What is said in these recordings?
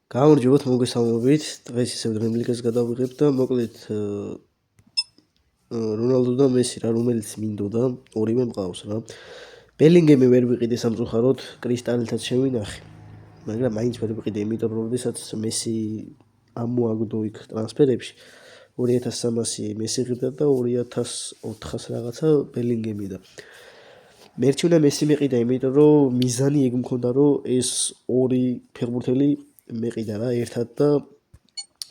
გამარჯობათ მოგესალმებით. დღეს ისევ დრემლიგას გადავიღებ და მოკლედ რონალდო და მესი რა რომელიც მინდოდა ორივე მყავს რა. ბელინგემი ვერ ვიყიდე სამწუხაროდ, კრისტალითაც შევინახე. მაგრამ მაინც ვერ ვიყიდე, იმიტომ რომ შესაძ მესი ამოაგდო იქ ტრანსფერებში 2300 მესი ღირდა და 2400 რაღაცა ბელინგემი და მერჩინა მესი მეყიდა, იმიტომ რომ მიზანი ეგ მქონდა რომ ეს ორი ფეხბურთელი მეყიდა რა ერთად და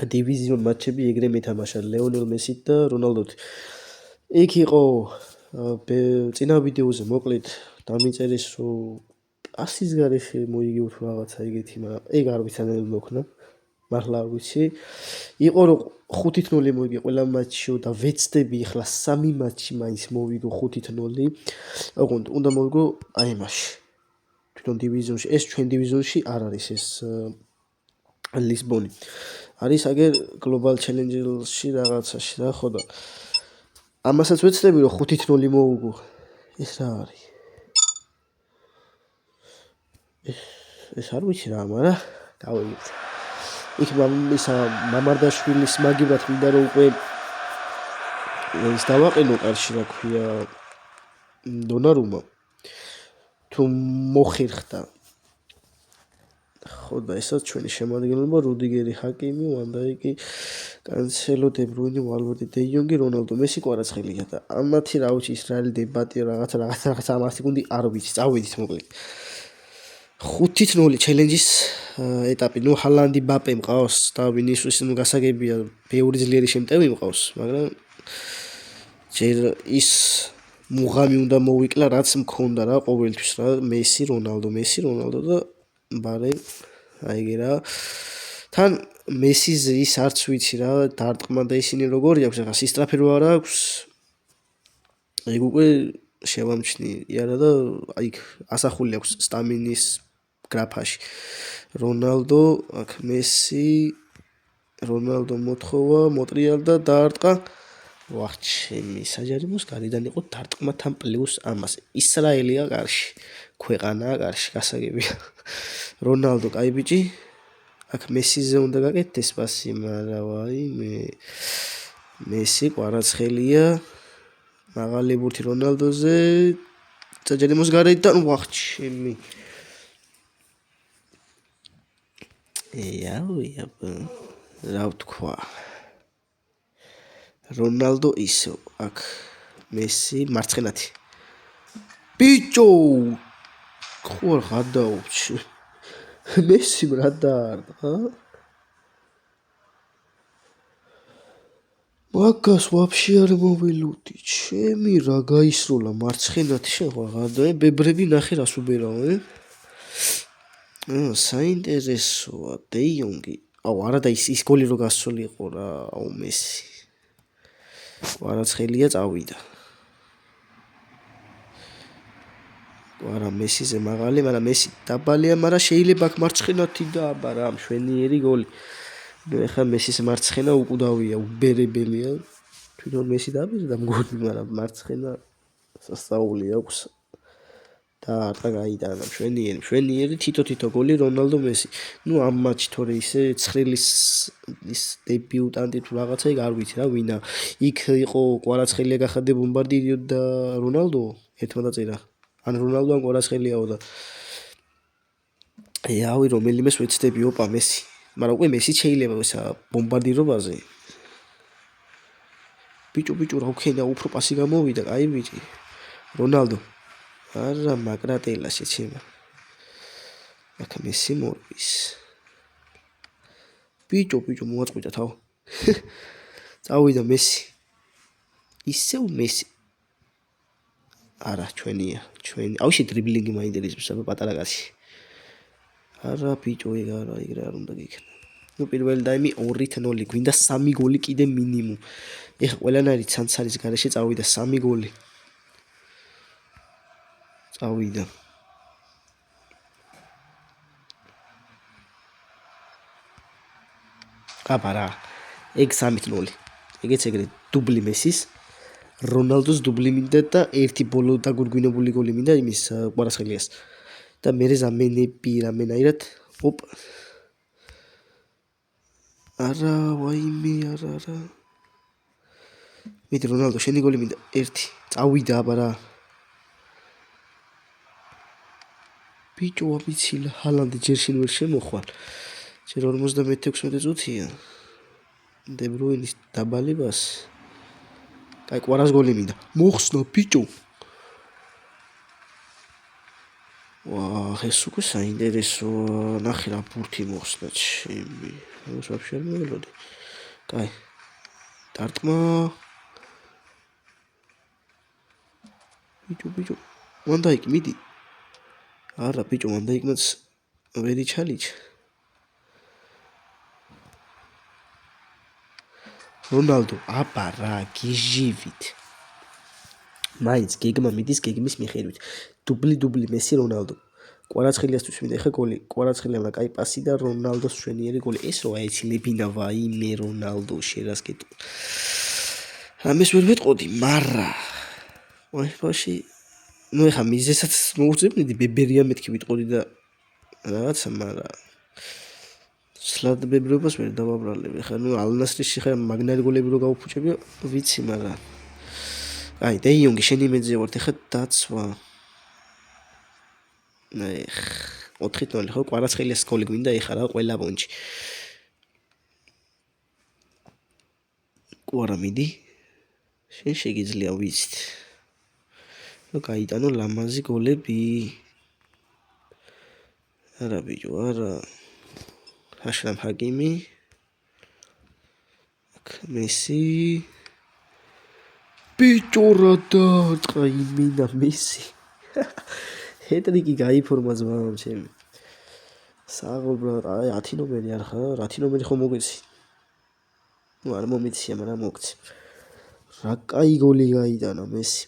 დივიზიონ მატჩები ეგრე მეთამაშა ლეონელ მესით და რონალდოთ. იქ იყო წინა ვიდეოზე მოკლედ დამიწერეს რომ 100-ის გარეშე მოიგებთ რაღაცა ეგეთი, მაგრამ ეგ არ ვიცი რა მოკნა. მართლა არ ვიცი. იყო რომ 5-0 მოიგე ყველა მატჩში და ვეცდები ახლა 3 მატჩი მაინც მოვიგო 5-0. ოღონდ უნდა მოვიგო აი მაშინ. თვითონ დივიზიონში, ეს ჩვენ დივიზიონში არ არის ეს ლისბონი. არის აგერ გლობალ ჩელენჯერში რაღაცაში რა ხო და ამასაც ვეცდები რომ 5-0 მოვიგო. ეს რა არის? ეს არ ვიცი რა, მაგრამ გავიგეთ. იქ მამარდაშვილის მაგივრად მინდა რომ უკვე ის დავაყენო კარში რა ქვია დონარუმა. თუ მოხერხდა ხო და ესაც ჩვენი შემადგენლობა რუდიგერი, ჰაკიმი, ვანდაიკი, კანცელო, დე ბრუინი, ვალვერდი, დე იონგი, რონალდო, მესი კვარაცხელია და ამათი რა ვიცი ისრაელი დებატი რაღაცა ამას სეკუნდი არ ვიცი, წავედით მოკლედ. 5-0 ჩელენჯის ეტაპი, ნუ ჰალანდი, ბაპე მყავს და ვინისიუსი გასაგებია, ბევრი ძლიერი შემტევი მყავს, მაგრამ ჯერ ის მუღამი უნდა მოვიკლა, რაც მქონდა რა ყოველთვის რა, მესი, რონალდო და ბარე აიგე რა. თან მესის ის არც ვიცი რა, დარტყმა და ისინი როგორი აქვს, ახლა სისტრაფე რო არ აქვს. ეგ უკვე შევამჩნია და აი ასახული აქვს სტამინის გრაფაში. რონალდო, აქ მესი, რონალდო მოთხოვა, მოტრიალ და დაარტყა. ვახჩემი საჯარიმოს გარიდან იყო დარტყმათან პლუს ამას. ისრაელია კარში, ქვეყანაა კარში, გასაგებია. რონალდო კაი ბიჭი. აქ მესიზე უნდა გაკეთდეს სპასი, მაგრამ ვაი მესი კვარაცხელია. მაღალი ბურთი რონალდოზე. საჯარიმოს გარედან ვახჩემი. რა ვთქვა. რონალდო ისო, აქ მესი მარცხენათი. ბიჭო! ხო არ გადაუჩი. მესი რა დაარტყა? მაგას ვაფშე არ მოველოდი. ჩემი რა გაისროლა მარცხენათი შენ ხო გადაე ბებრები ნახე რას უბერავ, საინტერესოა დე იონგი. აუ არა და ის გოლი რო გასულიყო რა, აუ მესი. კვარაცხელია წავიდა. არა მესიზე მაღალი, მაგრამ მესი დაბალია, მაგრამ შეიძლება აქ მარცხენათი დააბა რა, მშვენიერი გოლი. ეხლა მესის მარცხენა უკუდავია, უბერებელია. თვითონ მესი დაბირდა მგონი, მაგრამ მარცხენა სასწაული აქვს. და არტა გაიტანა, მშვენიერი თითო გოლი რონალდო მესი. ნუ ამ მატჩი თორე ისე ცხრილის ის დებიუტანტი თუ რაღაცა იქ არ ვიცი რა ვინა. იქ იყო კვარაცხელია გახადე ბომბარდირო და რონალდო ერთმანეთსა. ან რონალდო ან კვარაცხელიაო და ავი რომელიმეს ვეცდები ოპა მესი. მაგრამ უკვე მესი შეიძლება ისა ბომბარდირობაზე. ბიჭო რა ვქენა უფრო პასი გამოვიდა, აი ბიჭი. რონალდო. არა მაკრატელა შეჩემა. აქ მესი მორბის. ბიჭო მოაწყვიტა თავ. წავიდა მესი. ისევ მესი. არა ჩვენი. აუში დრიბლინგი მაინტერესებს აბა პატარა კაცი. არა ბიჭო ეგ არ უნდა გიქნა. ნუ პირველი დაიმი 2-0, გვინდა 3 გოლი კიდე მინიმუმ. ეხა ყველანაირი ცანცარის გარეშე წავიდა 3 გოლი. წავიდა. აბარა. ეგ 3-0. ეგეც ეგრე დუბლი მესის. რონალდოს დუბლი მინდა და ერთი ბოლო დაგურგვინებული გოლი მინდა იმის კვარაცხელიას. და მე ზამენები რამენაირად ოპ არა, ვაიმე, არა. მიდი რონალდო, შენი გოლი მინდა. 1. წავიდა აბა რა. ბიჭო, ამიცილა, ჰალანდი ჯერ შინ ვერ შემოხვალ. ჯერ 56 წუთია. დე ბრუინის დაბალებას. კაი, კვარას გოლი მინდა. მოხსნა ბიჭო. ეს უკვე საინტერესო. ნახე რა ბურთი მოხსნა ჩემი. ეს ვაფშე არ მოგელოდი. კაი. დარტყმა. ბიჭო. ვანდაიკი მიდი. არა ბიჭო, ვანდაიკმაც ვერ იჩალიჩ. რონალდო, აბა რა, გიჟივით. მაინც გეგმა მიდის გეგმის მიხედვით. დუბლი მესი რონალდო. კვარაცხელიასთვის მინდა ხა გოლი. კვარაცხელიამ კაი პასი და რონალდოს მშვენიერი გოლი. ეს რა ეცილებინა ვაიმე რონალდო შერასკეტ. ამის ვერ ვეტყოდი, მარა. ვაიფაში ნუ ეხა მიზესაც მოუწებდი ბებერია მეთქი ვიტყოდი და რაღაცა, მარა სლად ბებრობას ვერ დავაბრალებ. ეხა ნუ ალნასრის ხა მაგნარი გოლები რო გაუფუჭებია, ვიცი, მარა აი, დე იონგი შენი მეძე ვარ, ეხა დაცვა. 4-0 ხო, კვარაცხელიას გოლი გვინდა ეხა რა, ყველა პონჩი. კვარა მიდი. შენ შეგიძლია ვიცით. ნუ გაიტანო ლამაზი გოლები. არა ბიჭო, არა. აშრაფ ჰაკიმი. მესი. ბიჭო რა დაარტყა იმინა მესი. ჰეტრიკი გაიფორმა ზმამ ჩემი. საღოლ ბრატ, აი 10 ნომერი არ ხარ? 10 ნომერი ხომ მოგეცი? ნუ არ მომიცია, მაგრამ მოგცი. რა კაი გოლი გაიტანა მესი.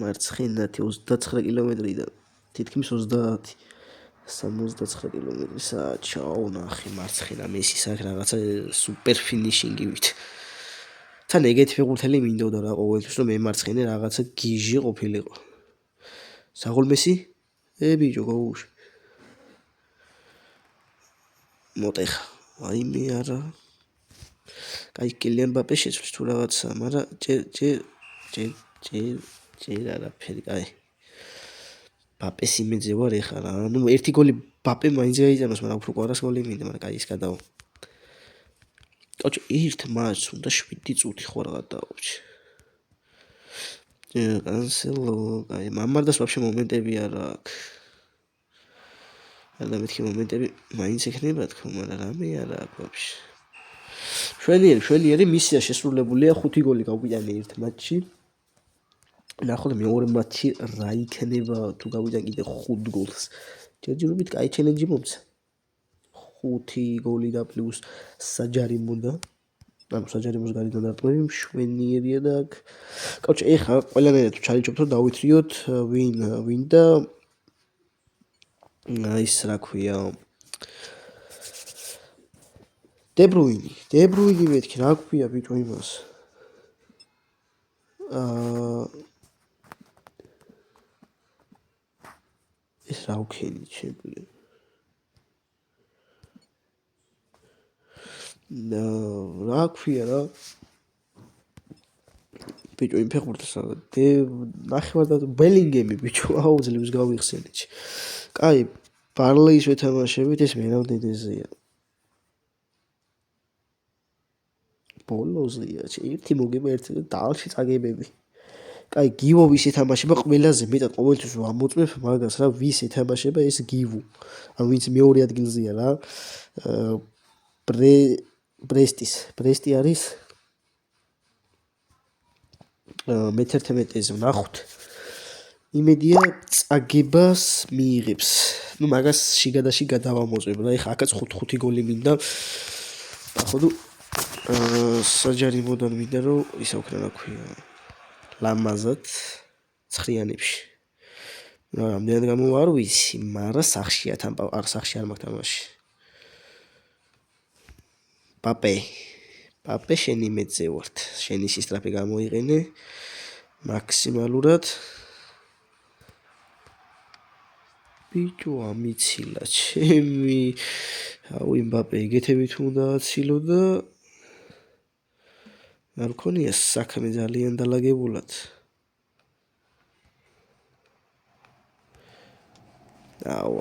მარცხენა 29 კილომეტრიდან თითქმის 30 69 კილომეტრი საათი. ჩაო ნახე მარცხენა მესი საქ რაღაცა სუპერ ფინიშინგივით. თან ეგეთი ფეხბურთელი მინდოდა რა ყოველთვის რომ მე მარცხენა რაღაცა გიჟი ყოფილიყო. საღოლ მესი? ბიჭო გაუშვ. მოტეხა. აიმე არა. კაი კილიან მბაპე შეცვლის თუ რაღაცა, მაგრამ ჯერ არაფერი, კაი. მბაპეს იმეძე ვარ ეხლა რა. ნუ ერთი გოლი მბაპე მაინც გაიტანოს, მაგრამ უფრო კვარას გოლი მინდა, მაგრამ კაი ის გადავა. კოჩ ერთ მატჩს უნდა 7 წუთი ხო რა გადააყოფჩი. კანსელო, კაი, მამარდას ვაფშე მომენტები არ აქვს. და მეთქი მომენტები მაინც ექნება თქო, მაგრამ რამე არ აქვს ვაფშე. შვენიერი მისია შესრულებულია 5 გოლი გავგვიტანე ერთ მატჩში. ნახოთ მეორე მატჩი რა იქნება თუ გავიტან კიდე 5 გოლს. ჯერჯერობით კაი ჩელენჯი მომცა. 5 გოლი და პლუს საჯარიმო და ანუ საჯარიმოს გარედან დარტყმები მშვენიერია და აქ კაუჩი ეხა ყველანაირად ჩაიჭობთ რომ დავითრიოთ ვინ და ის რა ქვია დე ბრუინი მეთქი რა ქვია ბიჭო იმას ეს რა უქენი ჩემპიონი რა ქვია რა ბიჭო იმ ფეხბურთს დე ნახევარდაცვა ბელინგემი ბიჭო აუძლებს გავიხსენეთ კაი პარლეის ვეთამაშებით ეს მერამდენეზეა ბოლოზია ერთი მოგება ერთი დალში წაგებები კაი გივო ვის ეთამაშება ყველაზე მეტად ყოველთვის ვამოწმებ მაგას რა ვის ეთამაშება ეს გივო ან ვინც მეორე ადგილზეა რა ბრესტი არის მე-11-ზე ვნახოთ იმედია წაგებას მიიღებს ნუ მაგას შიგადაში გადავამოწმებ რა ეხა აქაც 5 გოლი მინდა ახოდუ საჯარიმოდან მინდა რომ ისა უქნა რა ქვია ლამაზად ცხრიანებში რა რამდენად გამოვა არ ვიცი მაგრამ სახშია თან არ სახში არ მაქვს თამაში პაპე შენი მეძე ვართ შენი სისტრაფე გამოიყენე მაქსიმალურად ბიჭო ამიცილა ჩემი აუ იმბაპე ეგეთებით უნდა აცილო და არ მქონია საქმე ძალიან დალაგებულად აუ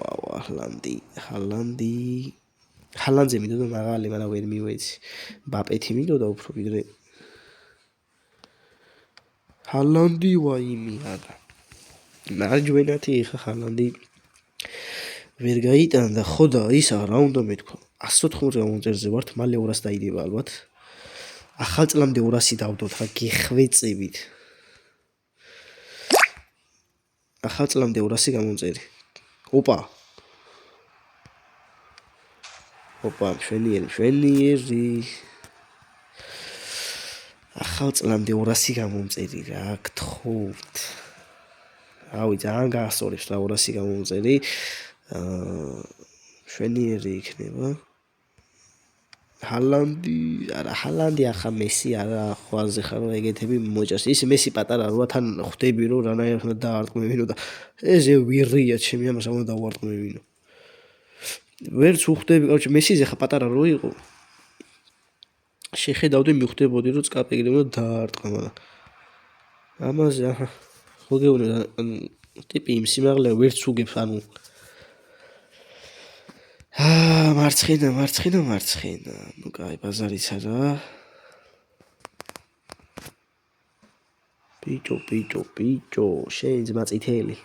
ჰალანდზე მინდოდა მაღალი მაგრამ ვერ მივეცი მბაპეთი მინდოდა უფრო ვიდრე ჰალანდი ვაიმე არა მარჯვენათი ხა ჰალანდი ვერ გაიტანდა ხო და ისა რა უნდა მეთქვა 180 მომწერზე ვართ მალე 200 დაიდება ალბათ ახალ წლამდე 200 დავდოთ რა გეხვეწებით ახალ წლამდე 200 გამომწერი ოპა მშვენიერი ახალ წლამდე 200 გამომწერი რა გთხოვთ რავი ძალიან გაასწორებს რა 200 გამომწერი მშვენიერი იქნება ჰალანდი ახლა მესი არა ხვალზე ხარო ეგეთები მოჭას ის მესი პატარა როა თან ხვდები რომ რანაირად დაარტყმევინო და ეზე ვირია ჩემი ამას უნდა დავარტყმევინო ვერც უხვდები კორჩი მესიზე ხა პატარა რო იყო შეხედავდი მიხვდებოდი რომ წკაპეგრებო დაარტყმა და ამაზე აჰა ხო გეუბნები ტიპი იმ სიმაღლეა ვერც უგებს ანუ მარცხენა ნუ კაი ბაზარიც არა ბიჭო შენ ძმა წითელი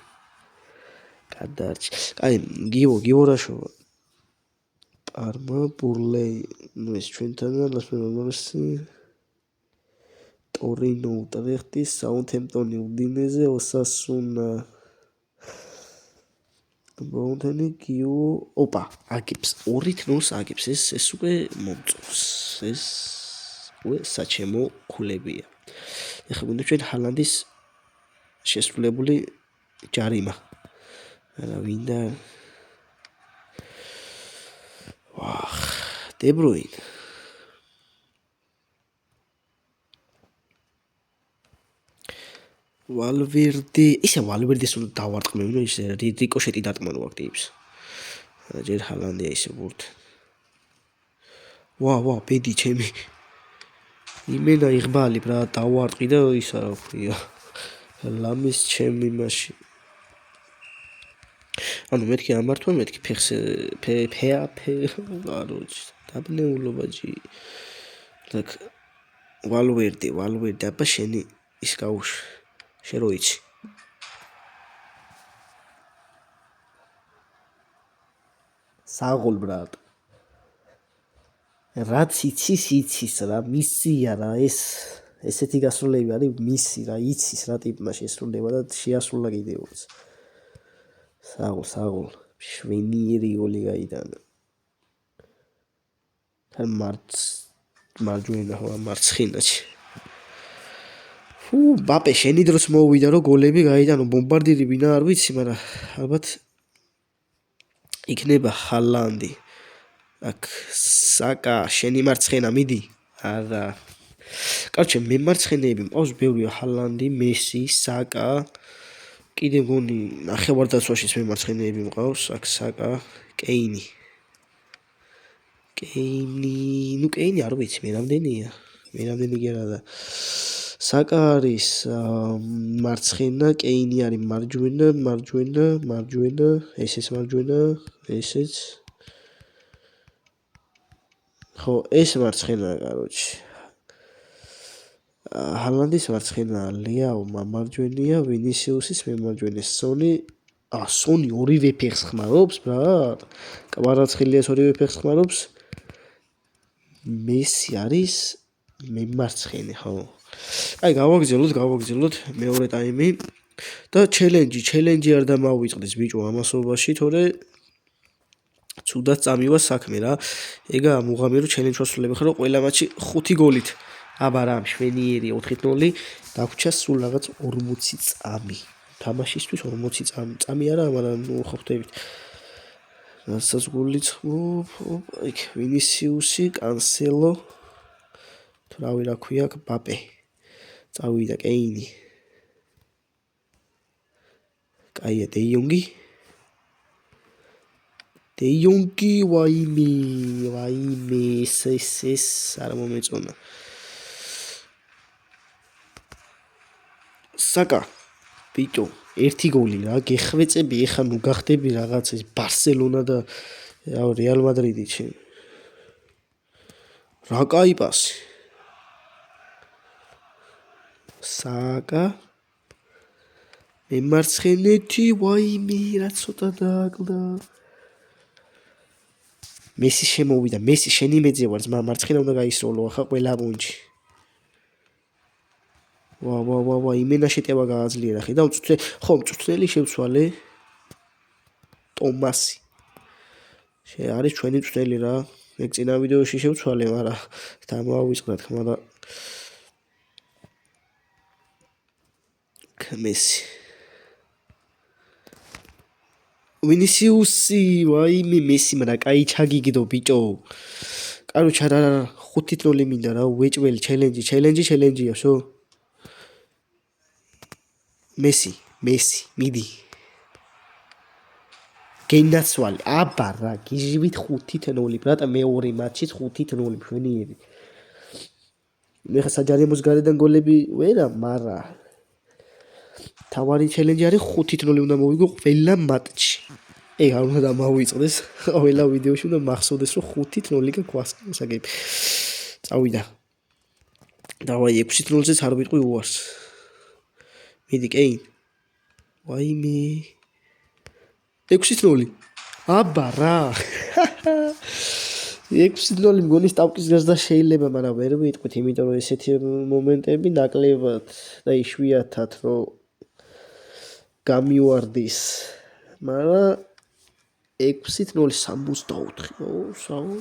გადარჩი კაი გივო რაშოვა პარმა ბურლეი ნუ ეს ჩვენთანა ლასპერონოსი ტორინო უტრეხტი საუთჰემპტონი უდინეზე ოსასუნა ბონდენი კიუ ოპა აგებს 2-0 აგებს ეს უკვე მომწონს ეს უკვე საჩემო ქულებია ეხლა გვინდა ჩვენ ჰალანდის შესრულებული ჯარიმა არა ვინდა ვახ დებრუინ ვალვერდეს უნდა დავარტყმევინო ის რიკოშეტი დარტყმანო აქ ტიპს ჯერ ჰალანდია ისე ვურთ ვა ბედი ჩემი იმენა იღბალი ბრა დავარტყი და ისა რა ქვია ლამის ჩემი მაში ანუ მეთქი ამართვა მეთქი ფეხს კაროჩ დაბნეულობაჯი так ვალვერდი აბა შენი ის გაუშ შენ რო იცი საღოლ ბრატ რაც იცის რა მისია რა ესეთი გასროლები არის მისი რა იცის რა ტიპმა შესრულება და შეასრულა კიდევაც საღოლ შვენიერი გოლი გაიტანა თან მარჯვენა მარცხინაში ბაპე შენი დროს მოვიდა რომ გოლები გაიტანო ბომბარდირი ვინა არ ვიცი მაგრამ ალბათ იქნება ჰალანდი აქ საკა შენი მარცხენა მიდი არა კარჩე მე მარცხენები მყავს ბევრია ჰალანდი მესი საკა კიდე გონი ნახევარდაცვაშიც მე მარცხენები მყავს აქ საკა კეინი ნუ კეინი არ ვიცი მე რამდენი კი არა და საკა არის მარცხენა კეინი არის მარჯვენა ესეც მარჯვენა ესეც ხო ეს მარცხენა კაროჩი ჰალანდის მარცხენა ლეაო მარჯვენია ვინისიუსის მემარჯვენე სონი ორივე ფეხს ხმარობს ბრატ კვარაცხელიას ორივე ფეხს ხმარობს მესი არის მემარცხენე ხო აი გავაგრძელოთ მეორე ტაიმი და ჩელენჯი არ დამავიწყდეს ბიჭო ამასობაში თორე ცუდად წამივა საქმე რა ეგა მუღამი რომ ჩელენჯს ვასრულებ ხარ რომ ყველა მატჩი 5 გოლით აბა რა მშვენიერი 4-0 დაგვრჩა სულ რაღაც 40 წამი თამაშისთვის 40 წამი არა მაგრამ ნუ ხო ხვდებით რასაც გულიც იქ ვინისიუსი კანსელო თრავი რა ქვია ბაპე წავიდა კეინი კაია დე იონგი დე იონგი ვაიმე ეს არ მომეწონა. საკა ბიჭო, ერთი გოლი რა, გეხვეწები, ეხა ნუ გახდები რაღაც ეს ბარსელონა და რეალ მადრიდი ჩემ. რა კაი პასი. საკა მემარცხენეთი ვაიმე რა ცოტა დააკლდა. მესი შემოვიდა, მესი შენი მეძე ვარ, მარცხენა უნდა გაისროლო ახლა ყველა პუნჩი. ვა, იმენა შეტევა გააძლიერა, ხედავ მწვრთნელი შევცვალე. ტომასი. არის ჩვენი მწვრთნელი რა. ეგ წინა ვიდეოში შევცვალე, მაგრამ დამოვიწყდა თქმა და მესი. ვინისიუსი, ვაიმე მესი, მაგრამ კაი ჩაგიგდო ბიჭო. კაროჩ არა 5-0 მინდა რა, უეჭველი ჩელენჯია, შო. მესი, მიდი. გენაცვალი, აბა რა, გიჟივით 5-0, ბრატა მეორე მატჩით 5-0 მშვენიერი. მე ხა საჯარიმოს გარედან გოლები ვერა, მარა თავარი ჩელენჯი არის 5-0 უნდა მოვიგო ყველა მატჩი. ეგ არ უნდა დამოვიწყდეს, ყველა ვიდეოში უნდა მახსოვდეს რომ 5-0 გაქვას საკები. წავიდა. დავაი 6-0-ზეც არ ვიტყვი უარს. მიდი კეინ. ვაიმე 6-0. აბა რა. 6-0 მგონი სტავკის გარდა შეიძლება, მაგრამ ვერ ვიტყვით, იმიტომ რომ ესეთი მომენტები ნაკლებად და იშვიათად რომ გამივარდის. მაგრამ 6-0 64. საო.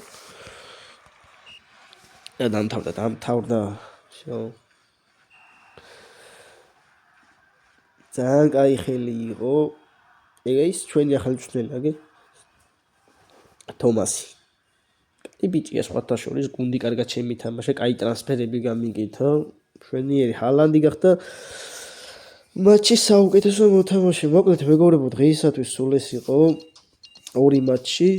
და დამთავრდა. შო. ძალიან კაი ხელი იყო. ეგ ის ჩვენი ახალი მწვრთნელი, აგე? თომასი. კაი ბიჭია სხვათა შორის, გუნდი კარგად შემითამაშა, კაი ტრანსფერები გამიგეთა. მშვენიერი ჰალანდი გახდა. მატჩი საუკეთესო მოთამაშე. მოკლედ მეგობრებო, დღეისათვის სულ ეს იყო. ორი მატჩი.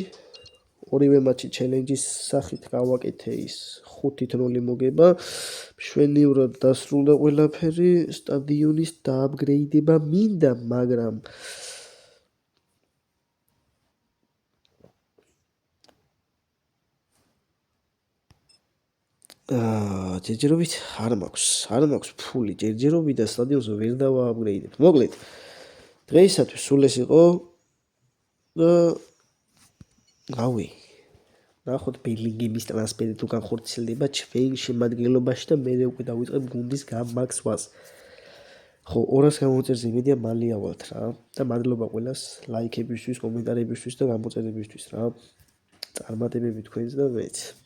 ორივე მატჩი ჩელენჯის სახით გავაკეთე ის 5-0 მოგება. მშვენივრად დასრულდა ყველაფერი, სტადიონის დააპგრეიდება მინდა, მაგრამ ჯერჯერობით არ მაქვს ფული, ჯერჯერობით და სტადიონს ვერ დავააპგრეიდებ. მოკლედ, დღეისათვის სულ ეს იყო და რავი, ნახოთ ბელინგემის ტრანსფერი თუ განხორციელდება ჩვენ შემადგენლობაში და მე უკვე დავიწყებ გუნდის გამაქსვას. ხო, 200 გამოწერზე იმედია მალე ავალთ რა და მადლობა ყველას ლაიქებისთვის, კომენტარებისთვის და გამოწერებისთვის რა. წარმატებები თქვენს და მეც.